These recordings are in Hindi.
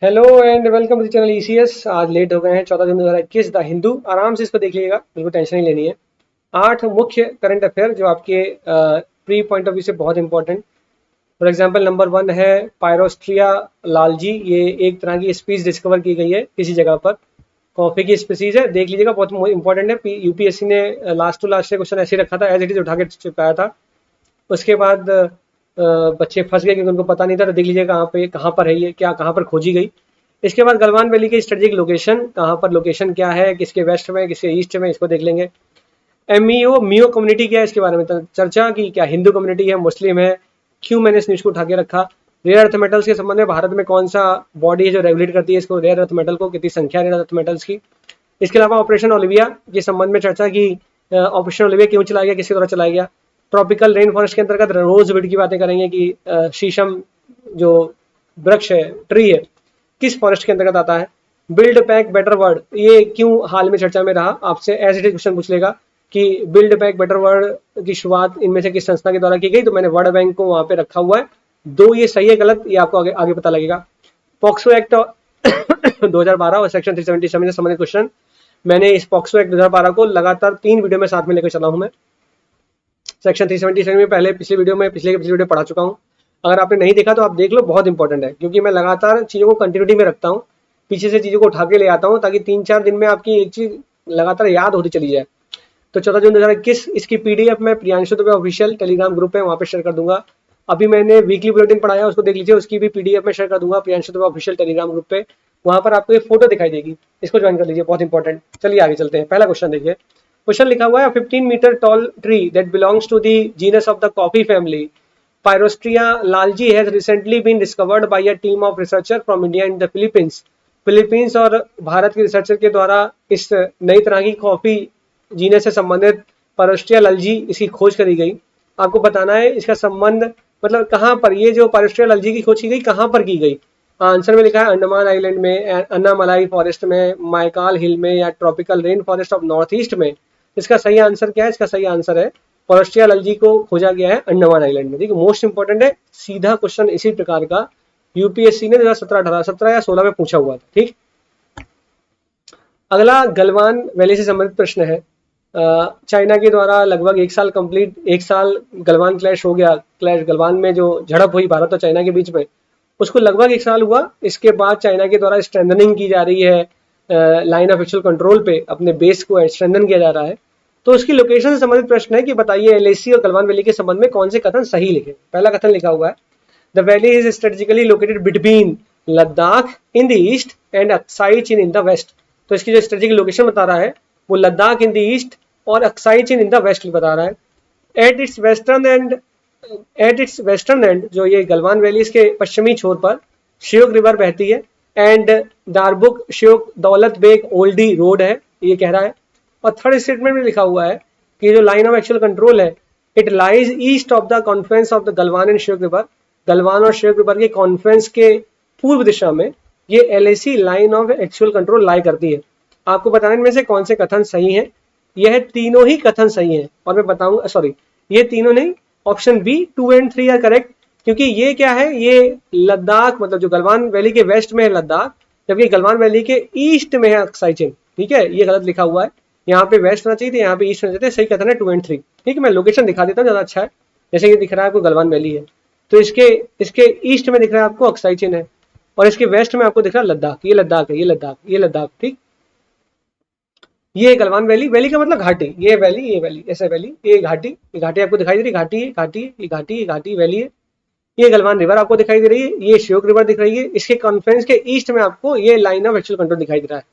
Hello and welcome to channel ECS. आज लेट हो गए हैं, 14 जून 2021 द हिंदू। आराम से इसको देख लीजिएगा, बिल्कुल टेंशन नहीं लेनी है। 8 मुख्य करंट अफेयर जो आपके प्री पॉइंट ऑफ व्यू से बहुत इंपॉर्टेंट। फॉर एग्जांपल नंबर 1 है पायरोस्ट्रिया लालजी। ये एक तरह की स्पीसीज डिस्कवर की गई है किसी जगह पर। कॉफी की स्पीसीज है, देख लीजिएगा, बहुत इंपॉर्टेंट है। यूपीएससी ने लास्ट टू लास्ट से क्वेश्चन ऐसे ही रखा था, एज इट इज उठा के चिपकाया था। उसके बाद बच्चे फंस गए क्योंकि उनको पता नहीं था, तो देख लीजिए कहाँ पर है ये, क्या कहाँ पर खोजी गई। इसके बाद गलवान वैली की स्ट्रेटेजिक लोकेशन, कहाँ पर लोकेशन क्या है, किसके वेस्ट में किसके ईस्ट में, इसको देख लेंगे। एमईओ मियो कम्युनिटी क्या है, इसके बारे में चर्चा की, क्या हिंदू कम्युनिटी है, मुस्लिम है, क्यों मैंने इस न्यूज को उठा के रखा। रेयर अर्थ मेटल्स के संबंध में भारत में कौन सा बॉडी है जो रेगुलेट करती है इसको, रेयर अर्थ मेटल को, कितनी संख्या रेयर अर्थ मेटल्स की। इसके अलावा ऑपरेशन ओलिविया के संबंध में चर्चा की, ऑपरेशन ओलिविया क्यों चलाया गया, किसके द्वारा चलाया गया। ट्रॉपिकल रेन फॉरेस्ट के अंतर्गत रोजवुड की बातें करेंगे कि शीशम जो वृक्ष है, ट्री है, किस फॉरेस्ट के अंतर्गत आता है। बिल्ड बैक बेटर वर्ल्ड ये क्यों हाल में चर्चा में रहा, आपसे एज इट इज क्वेश्चन पूछ लेगा कि बिल्ड बैक बेटर वर्ल्ड की शुरुआत इनमें से किस संस्था के द्वारा की गई, तो मैंने वर्ल्ड बैंक को वहां पे रखा हुआ है। दो ये सही है गलत, ये आपको आगे आगे पता लगेगा। पॉक्सो एक्ट 2012 और सेक्शन 377 से संबंधित क्वेश्चन, मैंने इस पॉक्सो एक्ट 2012 को लगातार 3 वीडियो में साथ में लेकर चला हूं मैं। सेक्शन 377 में पहले पिछले वीडियो पढ़ा चुका हूँ। अगर आपने नहीं देखा तो आप देख लो, बहुत इंपॉर्टेंट है, क्योंकि मैं लगातार चीज़ों को कंटिन्यूटी में रखता हूँ, पीछे से चीज़ों को उठा के ले आता हूँ, ताकि 3-4 दिन में आपकी एक चीज़ लगातार याद होती चली जाए। तो 14 जून 2021 इसकी पीडीएफ मैं Priyanshu Dubey official Telegram group है, वहाँ पे शेयर कर दूंगा। अभी मैंने वीकली बुलेटिन पढ़ाया, उसको देख लीजिए, उसकी भी पीडीएफ में शेयर कर दूंगा Priyanshu Dubey official Telegram group पे। वहाँ पर आपको एक फोटो दिखाई देगी, इसको ज्वाइन कर लीजिए, बहुत इंपॉर्टेंट। चलिए आगे चलते हैं। पहला क्वेश्चन देखिए। क्वेश्चन लिखा हुआ है 15 metre tall tree that belongs to the genus of the coffee family Pyrostria lalji has recently been discovered by a team of researchers from India and the Philippines. Philippines और भारत के रिसर्चर के द्वारा इस नई तरह की कॉफी जीने से संबंधित पायरोस्ट्रिया लालजी इसकी खोज करी गई। आपको बताना है इसका संबंध, मतलब कहाँ पर ये जो पायरोस्ट्रिया लालजी की खोज की गई, कहाँ पर की गई। आंसर में लिखा है अंडमान आइलैंड में, अन्नामलाई फॉरेस्ट में, माइकाल हिल में, या tropical rain forest of north east में। इसका सही आंसर क्या है, इसका सही आंसर है पायरोस्ट्रिया लालजी को खोजा गया है अंडमान आइलैंड में। ठीक है, मोस्ट इंपोर्टेंट है, सीधा क्वेश्चन इसी प्रकार का यूपीएससी ने 2017 या 16 में पूछा हुआ था। ठीक, अगला गलवान वैली से संबंधित प्रश्न है। चाइना के द्वारा लगभग एक साल गलवान क्लैश हो गया। क्लैश गलवान में जो झड़प हुई भारत और चाइना के बीच में, उसको लगभग एक साल हुआ। इसके बाद चाइना के द्वारा स्ट्रेंथनिंग की जा रही है, लाइन ऑफ एक्चुअल कंट्रोल पे अपने बेस को स्ट्रेंथन किया जा रहा है। तो उसकी लोकेशन से संबंधित प्रश्न है कि बताइए एलएसी और गलवान वैली के संबंध में कौन से कथन सही लिखे। पहला कथन लिखा हुआ है the valley is strategically located between Ladakh in the east and Aksai चीन इन द वेस्ट। तो इसकी जो स्ट्रेटेजिक लोकेशन बता रहा है वो लद्दाख इन द ईस्ट और अक्साई चीन इन द वेस्ट बता रहा है। एट इट्स वेस्टर्न एंड जो ये गलवान वैली इसके पश्चिमी छोर पर श्योक रिवर बहती है, एंड दारबुक श्योक दौलत बेग ओल्डी रोड है, ये कह रहा है। और थर्ड स्टेटमेंट में लिखा हुआ है कि जो लाइन ऑफ एक्चुअल कंट्रोल है, it lies east of the conference of the Galwan and Shyok river. Galwan और श्योक रिवर के कॉन्फ्रेंस के पूर्व दिशा में ये LAC line of actual control lie करती है। आपको बताने में से कौन से कथन सही हैं। यह तीनों ही कथन सही हैं, और मैं बताऊंगा, सॉरी ये तीनों नहीं, ऑप्शन बी 2 और 3 आर करेक्ट। क्योंकि ये क्या है, ये लद्दाख, मतलब जो गलवान वैली के वेस्ट में है लद्दाख, जबकि गलवान वैली के ईस्ट में है अक्साई चीन। ठीक है, ये गलत लिखा हुआ है, यहाँ पे वेस्ट होना चाहिए था, यहाँ पे ईस्ट होना चाहिए। सही कथन है 2 और 3। ठीक है, मैं लोकेशन दिखा देता हूँ, ज्यादा अच्छा है। जैसे ये दिख रहा है आपको गलवान वैली है, तो इसके ईस्ट में दिख रहा है आपको अक्साई चीन है, और इसके वेस्ट में आपको दिख रहा है लद्दाख। ये लद्दाख है, ये लद्दाख। ठीक, ये गलवान वैली, वैली का मतलब घाटी, ये वैली ऐसे वैली, ये घाटी आपको दिखाई दे रही है, घाटी वैली है। ये गलवान रिवर आपको दिखाई दे रही है, ये श्योक रिवर दिख रही है। इसके कॉन्फ्रेंस के ईस्ट में आपको ये लाइन ऑफ एक्चुअल कंट्रोल दिखाई दे रहा है।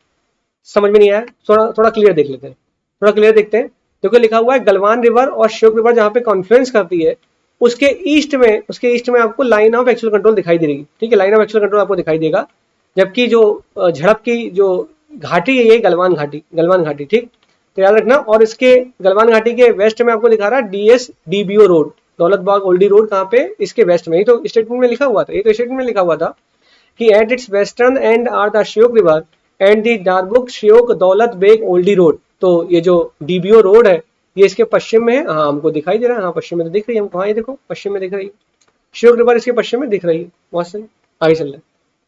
समझ में नहीं आया, थोड़ा क्लियर देख लेते हैं, थोड़ा क्लियर देखते हैं। देखो लिखा हुआ है गलवान रिवर और श्योक रिवर जहाँ पे कॉन्फ्रेंस करती है, उसके ईस्ट में आपको लाइन ऑफ एक्चुअल कंट्रोल दिखाई दे रही है। ठीक है, लाइन ऑफ एक्चुअल कंट्रोल आपको दिखाई देगा, जबकि जो झड़प की जो घाटी है ये गलवान घाटी। ठीक, तो याद रखना। और इसके गलवान घाटी के वेस्ट में आपको दिखा रहा है DSDBO road, Daulat Bagh Oldi road, कहाँ पे, इसके वेस्ट में। ही तो स्टेटमेंट में लिखा हुआ था, कि at its western end are the Shyok river and the Darbuk Shyok Daulat Beg Oldi road. तो ये जो DBO रोड है ये इसके पश्चिम में है। हाँ, हमको दिखाई दे रहा है, हाँ पश्चिम में तो दिख रही है हमको, हाँ ये देखो पश्चिम में दिख रही है, श्योक रिवर इसके पश्चिम में दिख रही है। बहुत सही, आगे चल रहे हैं।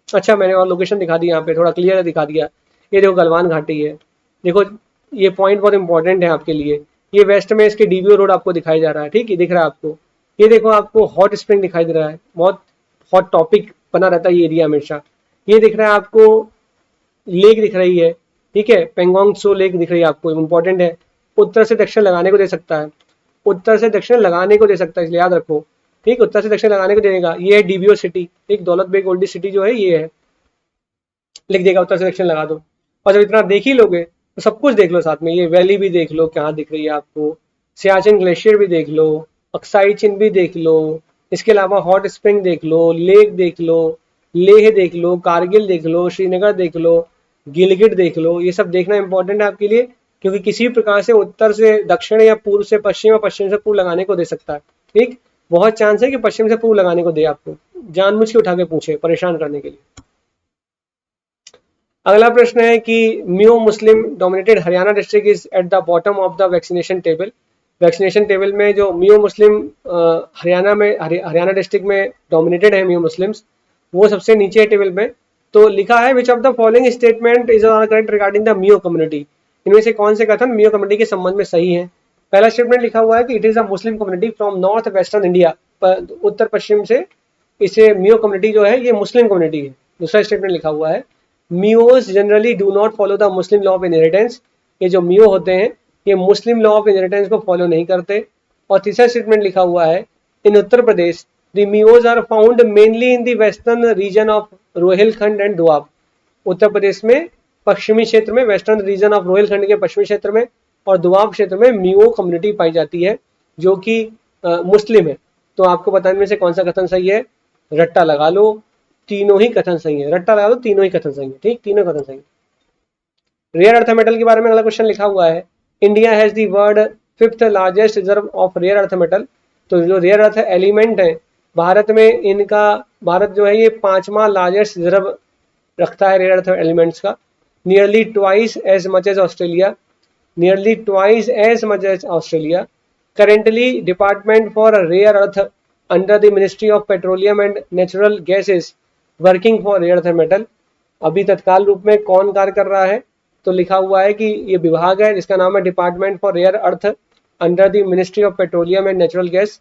अच्छा, मैंने और लोकेशन दिखा दी यहाँ पे, थोड़ा क्लियर दिखा दिया। ये देखो गलवान घाटी है, देखो ये पॉइंट बहुत इंपॉर्टेंट है आपके लिए। ये वेस्ट में इसके डीबीओ रोड आपको दिखाई जा रहा है, ठीक है, दिख रहा है आपको। ये देखो आपको हॉट स्प्रिंग दिखाई दे रहा है, बहुत हॉट टॉपिक बना रहता है ये एरिया हमेशा। ये दिख रहा है आपको, लेक दिख रही है, ठीक है, पेंगोंग सो लेक दिख रही है आपको, इंपॉर्टेंट है। उत्तर से दक्षिण लगाने को दे सकता है, उत्तर से दक्षिण लगाने को दे सकता है, इसलिए याद रखो, ठीक, उत्तर से दक्षिण लगाने को देगा। ये है डीबीओ सिटी, ठीक, दौलत बेग ओल्डी सिटी जो है ये है, लिख देगा उत्तर से दक्षिण लगा दो। और जब इतना देख ही लोगे तो सब कुछ देख लो साथ में, ये वैली भी देख लो कहाँ दिख रही है आपको, सियाचिन ग्लेशियर भी देख लो, अक्साई चिन भी देख लो, इसके अलावा हॉट स्प्रिंग देख लो, लेक देख लो, लेह देख लो, कारगिल देख लो, श्रीनगर देख लो, गिलगिट देख लो। ये सब देखना इंपॉर्टेंट है आपके लिए, क्योंकि किसी भी प्रकार से उत्तर से दक्षिण या पूर्व से पश्चिम या पश्चिम से पूर्व लगाने को दे सकता है, ठीक। बहुत चांस है कि पश्चिम से पूर्व लगाने को दे आपको, जानबूझ के उठा के पूछे परेशान करने के लिए। अगला प्रश्न है कि म्यो Muslim dominated Haryana district is at the bottom of the vaccination table. Vaccination table में जो म्यो मुस्लिम हरियाणा में हरियाणा डिस्ट्रिक्ट में डोमिनेटेड है म्यो मुस्लिम्स, वो सबसे नीचे है टेबल में। तो लिखा है विच of the following statement is correct regarding the म्यो community. इनमें से कौन से कथन म्यो कम्युनिटी के संबंध में सही है। पहला स्टेटमेंट लिखा हुआ है कि it is a Muslim community from north western India, उत्तर पश्चिम से इसे म्यो कम्युनिटी जो है ये मुस्लिम कम्युनिटी है। दूसरा स्टेटमेंट लिखा हुआ है Meos generally do not follow the Muslim law of inheritance. ये जो मियो होते हैं ये मुस्लिम लॉ ऑफ इनहेरिटेंस को फॉलो नहीं करते। और तीसरा स्टेटमेंट लिखा हुआ है in Uttar Pradesh the Meos are found mainly in the western region of Rohilkhand and Doab. Uttar Pradesh में पश्चिमी क्षेत्र में, वेस्टर्न रीजन ऑफ रोहिलखंड के पश्चिमी क्षेत्र में और दोआब क्षेत्र में मियो कम्युनिटी पाई जाती है जो कि मुस्लिम है। तो आपको बताने में से कौन सा कथन सही है, रट्टा लगा लो, तीनों ही कथन सही है, रट्टा लगा दो, तीनों ही कथन सही है, ठीक, तीनों कथन सही है। रेयर अर्थ मेटल के बारे में अगला क्वेश्चन लिखा हुआ है India has the world fifth largest reserve of rare earth metal. तो जो रेयर अर्थ एलिमेंट है भारत में, इनका भारत जो है ये पांचवा लार्जेस्ट रिजर्व रखता है रेयर अर्थ एलिमेंट्स का, nearly twice as much as Australia, nearly twice as much as Australia. Currently department for rare earth under the ministry of petroleum and natural gases working for rare earth metal. अभी तत्काल रूप में कौन कार्य कर रहा है, तो लिखा हुआ है कि ये विभाग है जिसका नाम है department for rare earth under the ministry of petroleum and natural gas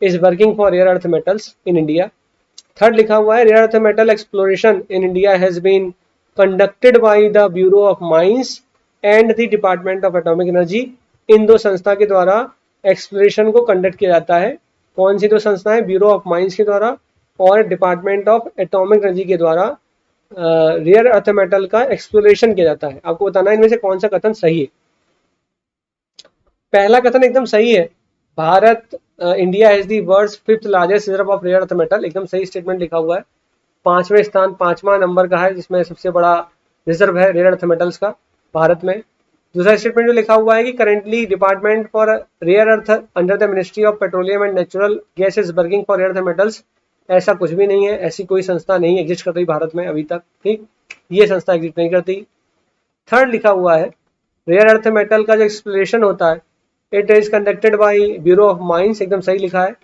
is working for rare earth metals in India. Third लिखा हुआ है rare earth metal exploration in India has been conducted by the bureau of mines and the department of atomic energy. इन दो संस्था के द्वारा एक्सप्लोरेशन को कंडक्ट किया जाता है। कौन सी दो संस्थाएं, ब्यूरो ऑफ माइंस के द्वारा और डिपार्टमेंट ऑफ एटॉमिक एनर्जी के द्वारा रेयर अर्थ मेटल का एक्सप्लोरेशन किया जाता है। आपको बताना है इनमें से कौन सा कथन सही है। पहला कथन एकदम सही है, Bharat India has the world's fifth largest reserve of rare earth metal, एकदम सही स्टेटमेंट लिखा हुआ है। पांचवें स्थान, पांचवा नंबर का है जिसमें सबसे बड़ा रिजर्व है रेयर अर्थ मेटल्स का भारत में। दूसरा स्टेटमेंट जो लिखा हुआ है कि currently department for rare earth under the ministry of petroleum and natural gas is working for rare earth metals. ऐसा कुछ भी नहीं है, ऐसी कोई संस्था नहीं एग्जिस्ट कर रही भारत में अभी तक, ठीक, ये संस्था एग्जिस्ट नहीं करती। थर्ड लिखा हुआ है रेयर अर्थ मेटल का जो एक्सप्लोरेशन होता है it is conducted by bureau of mines, एकदम सही लिखा है,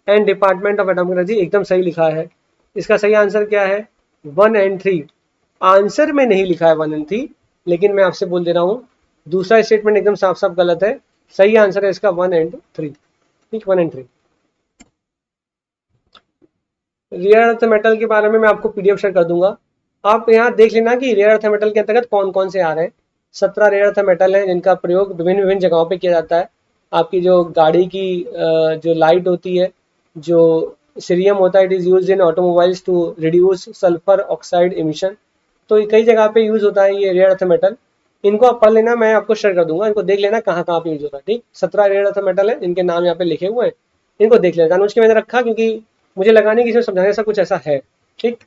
and department of atomic energy, एकदम सही लिखा है। इसका सही आंसर क्या है, 1 एंड 3। आंसर में नहीं लिखा है 1 एंड 3, लेकिन मैं आपसे बोल दे रहा हूँ दूसरा स्टेटमेंट एकदम साफ साफ गलत है, सही आंसर है इसका 1 एंड 3, ठीक, 1 एंड 3। रेयर अर्थ मेटल के बारे में मैं आपको पीडीएफ शेयर कर दूंगा, आप यहाँ देख लेना कि रेयर अर्थ मेटल के अंतर्गत कौन कौन से आ रहे हैं। 17 रेयर अर्थ मेटल है जिनका प्रयोग विभिन्न विभिन्न जगहों पे किया जाता है। आपकी जो गाड़ी की जो लाइट होती है, जो सीरियम होता है, it is use in automobiles to reduce sulphur oxide emission. तो कई जगह पे यूज होता है ये रेयर अर्थ मेटल, इनको आप पढ़ लेना, मैं आपको शेयर कर दूंगा, इनको देख लेना कहाँ कहाँ पे यूज होता है, ठीक। 17 रेयर अर्थ मेटल है जिनके नाम यहाँ पे लिखे हुए हैं, इनको देख लेना, जानबूझ के मैंने रखा क्योंकि मुझे लगा नहीं कि इसमें समझाने ऐसा कुछ ऐसा है, ठीक।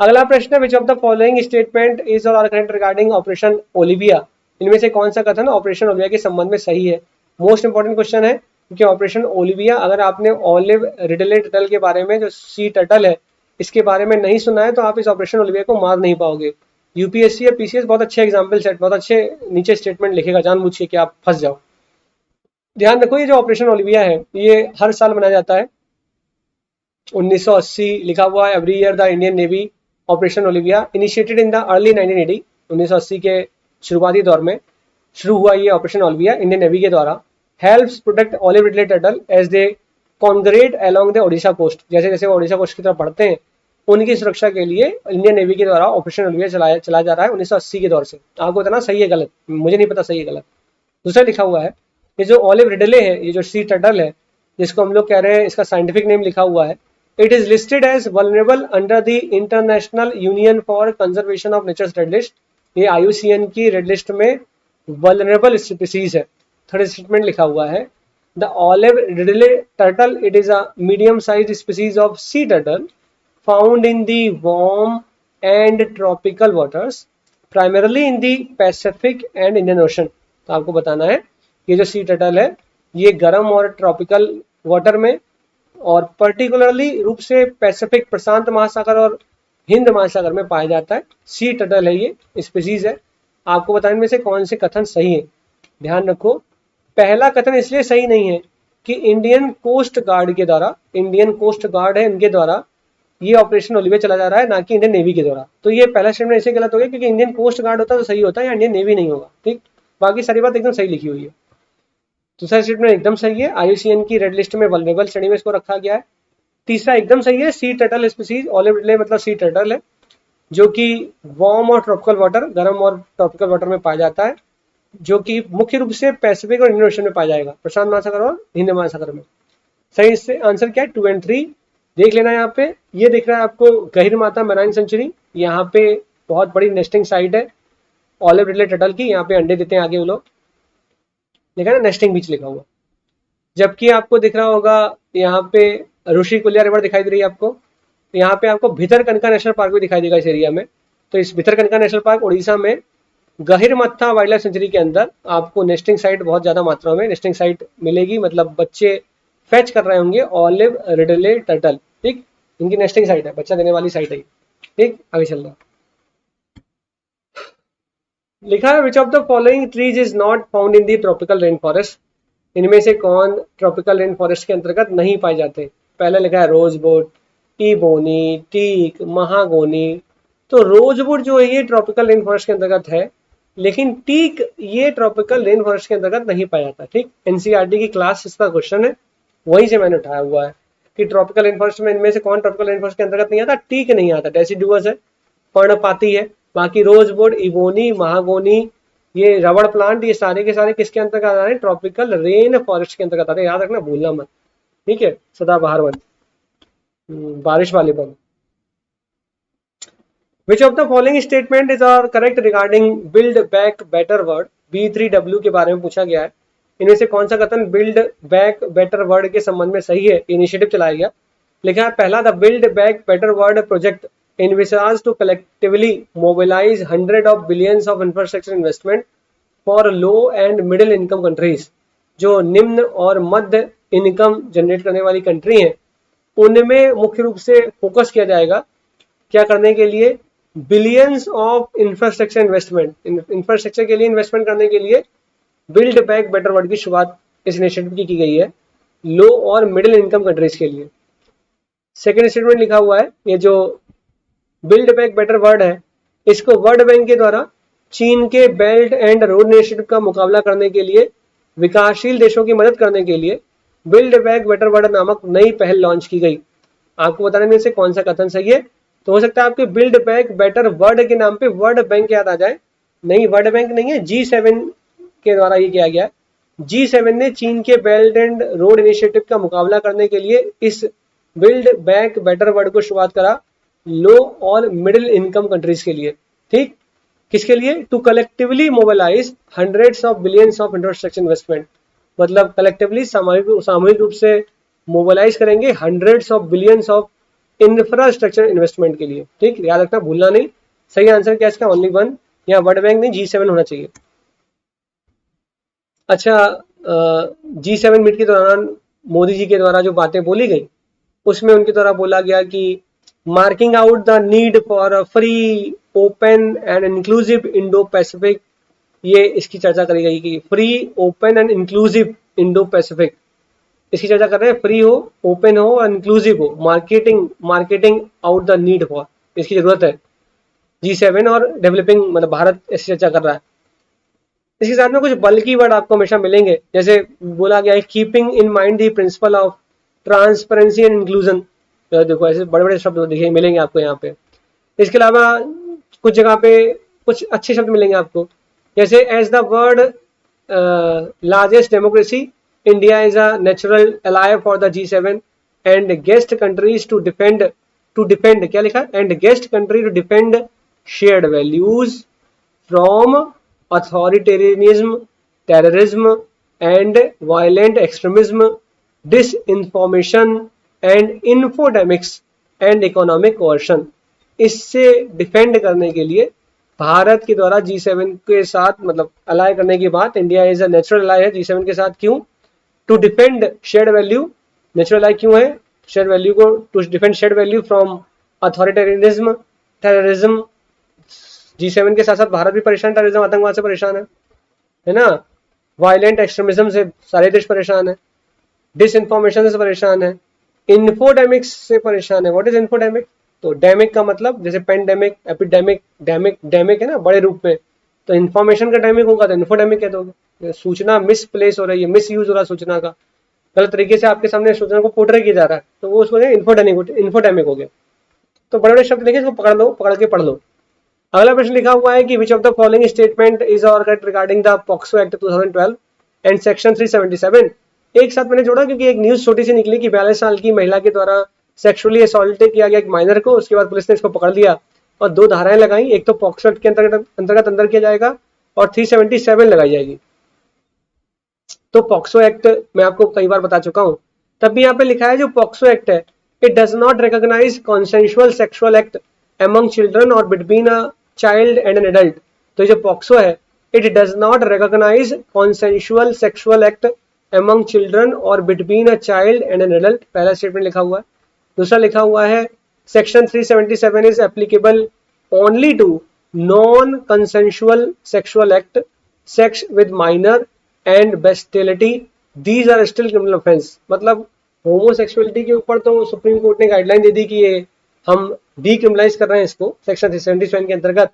अगला प्रश्न है विच of the following statement is और करेक्ट रिगार्डिंग ऑपरेशन ओलिविया। इनमें से कौन सा कथन ऑपरेशन ओलिविया के संबंध में सही है। मोस्ट इंपॉर्टेंट क्वेश्चन है क्योंकि ऑपरेशन ओलिविया, अगर आपने ऑलिव रिडले टर्टल के बारे में, जो सी टर्टल है, इसके बारे में नहीं सुना है तो आप इस ऑपरेशन ओलिविया को मार नहीं पाओगे। यूपीएससी या पीसीएस बहुत अच्छे एग्जाम्पल सेट, बहुत अच्छे नीचे स्टेटमेंट लिखेगा जानबूझ के कि आप फंस जाओ। ध्यान रखो ये जो ऑपरेशन ओलिविया है ये हर साल मनाया जाता है। 1980 लिखा हुआ है, every year the Indian navy operation Olivia initiated in the early 1980, 1980 के शुरुआती दौर में शुरू हुआ ये ऑपरेशन ओलिविया इंडियन नेवी के द्वारा। Helps protect olive ridley turtle as they congregate along the Odisha coast, जैसे जैसे वो ओडिशा कोस्ट की तरफ बढ़ते हैं उनकी सुरक्षा के लिए इंडियन नेवी के द्वारा ऑपरेशन ओलिविया चला जा रहा है 1980 के दौर से। आपको बताना सही है गलत, मुझे नहीं पता सही है गलत। दूसरा लिखा हुआ है ये जो ऑलिव रिडले है, ये जो सी टर्टल है जिसको हम लोग कह रहे हैं, इसका साइंटिफिक नेम लिखा हुआ है, it is listed as vulnerable under the international union for conservation of nature's red list. ये IUCN की रेड लिस्ट में वल्नरेबल स्पीसीज है। थर्ड स्टेटमेंट लिखा हुआ है the olive ridley turtle it is a medium size species of sea turtle found in the warm and tropical waters primarily in the Pacific and Indian ocean. तो आपको बताना है ये जो सी टर्टल है ये गर्म और ट्रॉपिकल वाटर में और पर्टिकुलरली रूप से पैसिफिक प्रशांत महासागर और हिंद महासागर में पाया जाता है। सी टर्टल है ये स्पीसीज है। आपको बताने में से कौन से कथन सही है, ध्यान रखो। पहला कथन इसलिए सही नहीं है कि इंडियन कोस्ट गार्ड के द्वारा, इंडियन कोस्ट गार्ड है इनके द्वारा ये ऑपरेशन ओलिविया चला जा रहा है, ना कि इंडियन नेवी के द्वारा। तो ये पहला स्टेटमेंट ऐसे गलत हो गया क्योंकि इंडियन कोस्ट गार्ड होता तो सही होता है या इंडियन नेवी नहीं होगा। ठीक, बाकी सारी बात एकदम सही लिखी हुई है। दूसरा स्टेटमेंट एकदम सही है, IUCN की रेड लिस्ट में वल्नरेबल श्रेणी में इसको रखा गया है। तीसरा एकदम सही है, sea turtle species olive Ridley मतलब सी टर्टल है जो कि वार्म और ट्रॉपिकल वाटर, गर्म और ट्रॉपिकल वाटर में पाया जाता है, जो कि मुख्य रूप से पैसिफिक और इंडियन ओशन में पाया जाएगा, प्रशांत महासागर और हिंद महासागर में। सही इससे आंसर क्या है 2 और 3 देख लेना। यहाँ पे ये दिख रहा है आपको गहिर माता मैराइन सेंचुरी, यहाँ पे बहुत बड़ी नेस्टिंग साइट है ऑलिव रिडले टर्टल की, यहाँ पे अंडे देते हैं आगे वो लोग, लिखा है ना नेस्टिंग बीच लिखा हुआ। जबकि आपको दिख रहा होगा यहाँ पे ऋषिकुल्या रिवर दिखाई दे रही है आपको, यहाँ पे आपको भितरकनिका नेशनल पार्क भी दिखाई देगा इस एरिया में। तो इस भितरकनिका नेशनल पार्क उड़ीसा में गहिरमत्था वाइल्ड लाइफ सेंचुरी के अंदर आपको नेस्टिंग साइट बहुत ज्यादा मात्रा में नेस्टिंग साइट मिलेगी, मतलब बच्चे फैच कर रहे होंगे ऑलिव रिडले टर्टल। ठीक, इनकी नेस्टिंग साइट है, बच्चा देने वाली साइट है। ठीक, आगे चल रहा लिखा है विच of the following trees is not found in the tropical rain forest. इनमें से कौन ट्रॉपिकल रेन फॉरेस्ट के अंतर्गत नहीं पाए जाते। पहला लिखा है रोजवुड, ईबोनी, टीक, महागोनी। तो रोजवुड जो है ये ट्रॉपिकल रेन फॉरेस्ट के अंतर्गत है, लेकिन टीक ये ट्रॉपिकल रेन फॉरेस्ट के अंतर्गत नहीं पाया जाता। ठीक, NCERT की क्लास इसका क्वेश्चन है, वहीं से मैंने उठाया हुआ है कि ट्रॉपिकल रेन फॉरेस्ट में इनमें से कौन ट्रॉपिकल रेन फॉरेस्ट के अंतर्गत नहीं आता। टीक नहीं आता, डेसिडुअस है, पर्णपाती है। बाकी रोजवुड, इबोनी, महागोनी, ये रबड़ प्लांट, ये सारे के सारे किसके अंतर्गत आ रहे हैं, ट्रॉपिकल रेन फॉरेस्ट के अंतर्गत आते हैं। याद रखना, भूलना मत। ठीक है, सदाबहार वन, बारिश वाले one. Which of the following statement is are correct regarding build back better word? B3W के बारे में पूछा गया है, इनमें से कौन सा कथन build back better word के संबंध में सही है। इनिशिएटिव चलाया गया, लिखा है पहला the build back better word project envisages to collectively mobilize hundred of billions of infrastructure investment for low and middle income countries। जो निम्न और मध्य इनकम जनरेट करने वाली कंट्री हैं उनमें मुख्य रूप से फोकस किया जाएगा क्या करने के लिए, billions of infrastructure investment, infrastructure के लिए इन्वेस्टमेंट करने के लिए बिल्ड बैक बेटर वर्ड की शुरुआत इस इनिशिएटिव की गई है लो और मिडिल इनकम कंट्रीज के लिए। सेकेंड स्टेटमेंट लिखा हुआ है, ये जो बिल्ड बैक बेटर वर्ड है इसको वर्ल्ड बैंक के द्वारा चीन के बेल्ट एंड रोड इनिशिएटिव का मुकाबला करने के लिए, विकासशील देशों की मदद करने के लिए बिल्ड बैक बेटर वर्ड नामक नई पहल लॉन्च की गई। आपको बताने में से कौन सा कथन सही है। तो हो सकता है आपके बिल्ड बैक बेटर वर्ड के नाम पे वर्ल्ड बैंक याद आ जाए, नहीं वर्ल्ड बैंक नहीं है, G7 के द्वारा ये किया गया है। G7 ने चीन के बेल्ट एंड रोड इनिशिएटिव का मुकाबला करने के लिए इस बिल्ड बैक बेटर वर्ड को शुरुआत करा लो और मिडिल इनकम कंट्रीज के लिए। ठीक, किसके लिए, to collectively mobilise hundreds of billions of infrastructure investment, मतलब कलेक्टिवली सामूहिक रूप से मोबिलाइज करेंगे hundreds of billions of infrastructure investment के लिए। ठीक, याद रखना, भूलना नहीं। सही आंसर क्या इसका, ओनली वन, यहाँ वर्ल्ड बैंक नहीं G7 होना चाहिए। अच्छा, G7 मीट के दौरान मोदी जी के द्वारा जो बातें बोली गई उसमें उनके द्वारा बोला गया कि marking out the need for free open and inclusive Indo Pacific, ये इसकी चर्चा करी गई कि free open and inclusive Indo Pacific, इसकी चर्चा कर रहे हैं। फ्री हो, ओपन हो और इंक्लूसिव हो, marketing out the need for, इसकी जरूरत है। G7 और डेवलपिंग मतलब भारत ऐसी चर्चा कर रहा है। इसके साथ में कुछ बल्कि वर्ड आपको हमेशा मिलेंगे, जैसे बोला गया है keeping in mind the principle of transparency and inclusion. देखो ऐसे बड़े बड़े शब्द देखिए मिलेंगे आपको यहाँ पे। इसके अलावा कुछ जगह पे कुछ अच्छे शब्द मिलेंगे आपको, जैसे as the world largest democracy India is a natural ally for the G7 and guest countries to depend क्या लिखा, and guest country to depend shared values from authoritarianism, terrorism and violent extremism, disinformation and infodemics and economic coercion. इससे डिफेंड करने के लिए भारत के द्वारा G7 के साथ मतलब अलाय करने की बात, India is a natural ally है G7 के साथ। क्यों? To defend shared value, natural ally क्यों है? शेयर्ड वैल्यू को, to defend shared value from authoritarianism, terrorism. G7 के साथ साथ भारत भी परेशान, टेररिज्म आतंकवाद से परेशान है ना, वायलेंट एक्सट्रीमिज्म से सारे देश परेशान है, डिसइंफॉर्मेशन से परेशान है, इन्फोडेमिक्स से परेशान है। What is infodemic? तो डेमिक का मतलब जैसे पेंडेमिक, एपिडेमिक, डेमिक है ना बड़े रूप में, तो इन्फॉर्मेशन का डेमिक होगा तो इन्फोडेमिक कह दोगे। सूचना मिसप्लेस हो रही है, मिस यूज हो रहा है सूचना का, गलत तरीके से आपके सामने सूचना को पोर्ट्रे किया जा रहा है, तो वो उसको इन्फोडेमिक हो गया। तो बड़े बड़े शब्द लिखे, इसको पकड़ लो, पकड़ के पढ़ लो। अगला प्रश्न लिखा हुआ है कि which of the following statement is और correct regarding the POCSO act 2012 and section 377। एक साथ मैंने जोड़ा क्योंकि एक न्यूज छोटी सी निकली कि 42 साल की महिला के द्वारा सेक्सुअली असॉल्ट किया गया एक माइनर को, उसके बाद पुलिस ने इसको पकड़ लिया और 2 धाराएं लगाई, एक तो पॉक्सो एक्ट के अंतर्गत अंदर किया जाएगा और 377 लगाई जाएगी। तो पॉक्सो एक्ट मैं आपको कई बार बता चुका हूं, तब भी यहाँ पे लिखा है जो पॉक्सो एक्ट है, it does not recognise consensual sexual act among children or between a child and an adult। तो जो पॉक्सो है, it does not recognize consensual sexual act among children or between a child and an adult। पहला स्टेटमेंट लिखा हुआ है। दूसरा लिखा हुआ है section 377 is applicable only to non consensual sexual act, sex with minor and bestiality, these are still criminal offense। मतलब होमोसेक्सुअलिटी के ऊपर तो सुप्रीम कोर्ट ने गाइडलाइन दे दी कि ये हम डीक्रिमिनलाइज कर रहे हैं इसको सेक्शन 377 के अंतर्गत,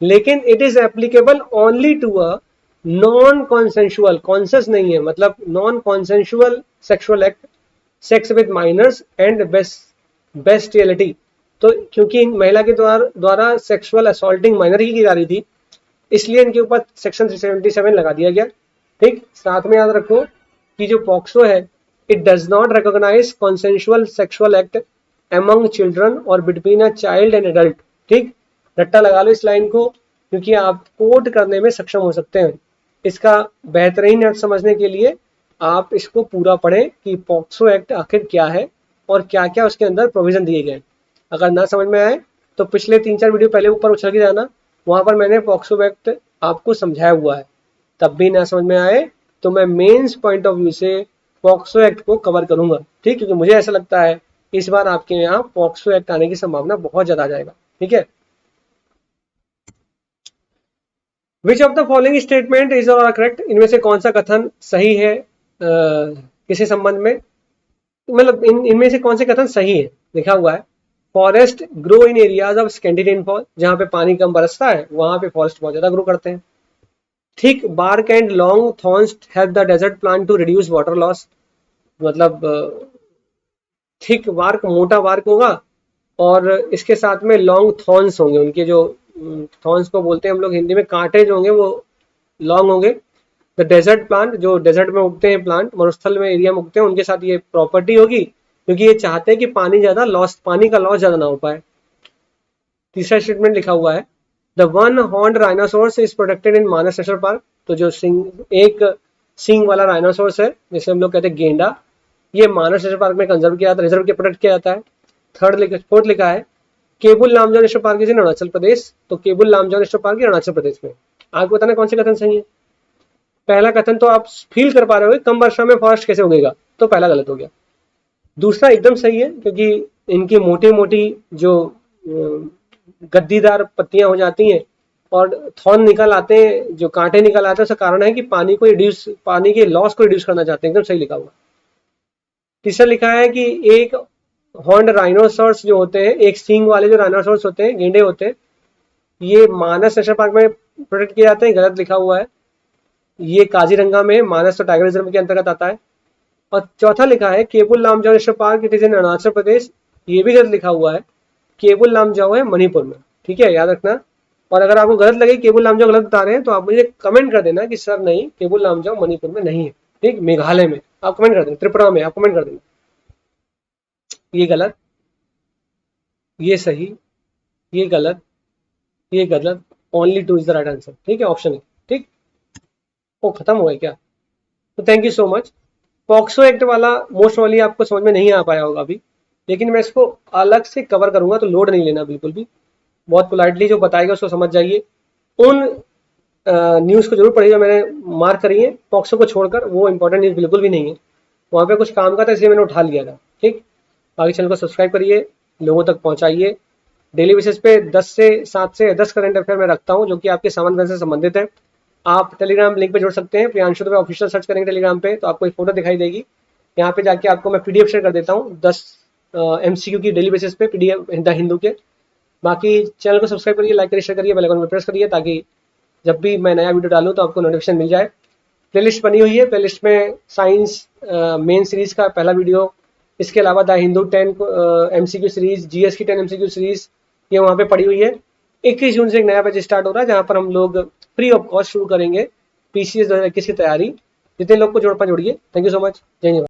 लेकिन it is applicable only to a non consensual, conscious नहीं है मतलब non consensual sexual act, sex with minors and bestiality. तो क्योंकि महिला के द्वारा सेक्सुअल असॉल्टिंग माइनर ही की जा रही थी, इसलिए इनके ऊपर सेक्शन 377 लगा दिया गया। ठीक, साथ में याद रखो कि जो पॉक्सो है, it does not recognise consensual sexual act among children और between a child and adult। ठीक, रट्टा लगा लो इस लाइन को क्योंकि आप कोट करने में सक्षम हो सकते हैं। इसका बेहतरीन अर्थ समझने के लिए आप इसको पूरा पढ़ें कि पॉक्सो एक्ट आखिर क्या है और क्या क्या उसके अंदर प्रोविजन दिए गए। अगर ना समझ में आए तो पिछले 3-4 वीडियो पहले ऊपर उछल के जाना, वहां पर मैंने पॉक्सो एक्ट आपको समझाया हुआ है। तब भी ना समझ में आए तो मैं मेंस पॉइंट ऑफ व्यू से पॉक्सो एक्ट को कवर करूंगा। ठीक, क्योंकि मुझे ऐसा लगता है इस बार आपके यहाँ पॉक्सो एक्ट आने की संभावना बहुत ज्यादा आ जाएगा। ठीक है, विच of the following statement is और करेक्ट, इनमें से कौन सा कथन सही है किसी संबंध में, मतलब इनमें से कौन से कथन सही है। लिखा हुआ है forest grow in areas of scanty rainfall, जहां पे पानी कम बरसता है वहां पे फॉरेस्ट बहुत ज्यादा ग्रो करते हैं। Thick bark and long thorns help the desert plant to reduce water loss, मतलब थिक वार्क, मोटा वार्क होगा और इसके साथ में लॉन्ग थॉर्न्स होंगे, उनके जो थॉर्न्स को बोलते हैं हम लोग हिंदी में, कांटे जो होंगे वो लॉन्ग होंगे। द डेजर्ट प्लांट, जो डेजर्ट में उगते हैं प्लांट, मरुस्थल में एरिया में उगते हैं, उनके साथ ये प्रॉपर्टी होगी क्योंकि ये चाहते हैं कि पानी का लॉस ज्यादा ना हो पाए। तीसरा स्टेटमेंट लिखा हुआ है the one horned rhinoceros is protected in Manas national park, तो जो एक सिंग वाला राइनोसोरस है जिसे हम लोग कहते हैं गेंडा, ये मानस नेशनल पार्क में कंजर्व किया जाता है, रिजर्व किया, प्रोटेक्ट किया जाता है। फोर्थ लिखा है Keibul Lamjao national park is in Arunachal Pradesh, तो केबुल लामजाओ नेशनल पार्क अरुणाचल प्रदेश में। आपको बताना कौन से कथन सही है। पहला कथन तो आप फील कर पा रहे हो कम वर्षा में फॉरेस्ट कैसे उगेगा, तो पहला गलत हो गया। दूसरा एकदम सही है क्योंकि इनकी मोटी मोटी जो गद्दीदार पत्तियां हो जाती हैं और थॉर्न निकल आते हैं, जो कांटे निकल आते हैं, उसका कारण है कि पानी के लॉस को रिड्यूस करना चाहते हैं। एकदम सही लिखा हुआ। तीसरा लिखा है कि एक हॉर्न्ड राइनोसॉर्स जो होते हैं, एक सींग वाले जो राइनोसॉर्स होते हैं, गेंडे होते हैं, ये मानस नेशनल पार्क में प्रोटेक्ट किए जाते हैं, गलत लिखा हुआ है। ये काजीरंगा में, मानस तो टाइगर रिजर्व के अंतर्गत आता है। और चौथा लिखा है Keibul Lamjao national park, it is in Arunachal Pradesh, ये भी गलत लिखा हुआ है। केबुल लामजाओ है मणिपुर में, ठीक है, याद रखना। और अगर आपको गलत लगे, केबुल लामजाओ गलत बता रहे हैं, तो आप मुझे कमेंट कर देना कि सर नहीं, केबुल लामजाओ मणिपुर में नहीं है, ठीक, मेघालय में। आप कमेंट कर देना, त्रिपुरा में आप कमेंट कर देना। ये गलत, ये सही, ये गलत, ये गलत, only two is the right answer, ठीक है, ऑप्शन है, ठीक। वो खत्म हो गया क्या? तो thank you so much. POCSO act वाला मोस्ट वाली आपको समझ में नहीं आ पाया होगा अभी, लेकिन मैं इसको अलग से कवर करूंगा, तो लोड नहीं लेना बिल्कुल भी। बहुत पोलाइटली जो बताएगा उसको समझ जाइए। उन न्यूज़ को जरूर पढ़िएगा, मैंने मार्क करी है, पॉक्सो को छोड़कर वो इंपॉर्टेंट न्यूज़ बिल्कुल भी नहीं है। वहाँ पे कुछ काम का था, इसलिए मैंने उठा लिया था, ठीक। बाकी चैनल को सब्सक्राइब करिए, लोगों तक पहुँचाइए। डेली बेसिस पे 7 से 10 करंट अफेयर में रखता हूँ, जो कि आपके सामान से संबंधित है। आप टेलीग्राम लिंक पे जुड़ सकते हैं, प्रियांशु दुबे ऑफिशियल सर्च करेंगे टेलीग्राम पे, तो आपको एक फोटो दिखाई देगी। यहाँ पे जाके आपको मैं पीडीएफ शेयर कर देता हूँ 10 एमसीक्यू की डेली बेसिस पे, पीडीएफ हिंदू के। बाकी चैनल को सब्सक्राइब करिए, लाइक करिए, शेयर करिए, बेल आइकन पे प्रेस करिए, ताकि जब भी मैं नया वीडियो डालूँ तो आपको नोटिफिकेशन मिल जाए। प्लेलिस्ट बनी हुई है, प्लेलिस्ट में साइंस मेन सीरीज का पहला वीडियो, इसके अलावा the Hindu 10 MCQ series, GS की 10 एमसीक्यू सीरीज, ये वहाँ पे पड़ी हुई है। 21 जून से एक नया बैच स्टार्ट हो रहा है, जहाँ पर हम लोग फ्री ऑफ कॉस्ट शुरू करेंगे पीसीएस 2021 की तैयारी। जितने लोग को जोड़ पा जोड़िए। Thank you so much. जय हिंद।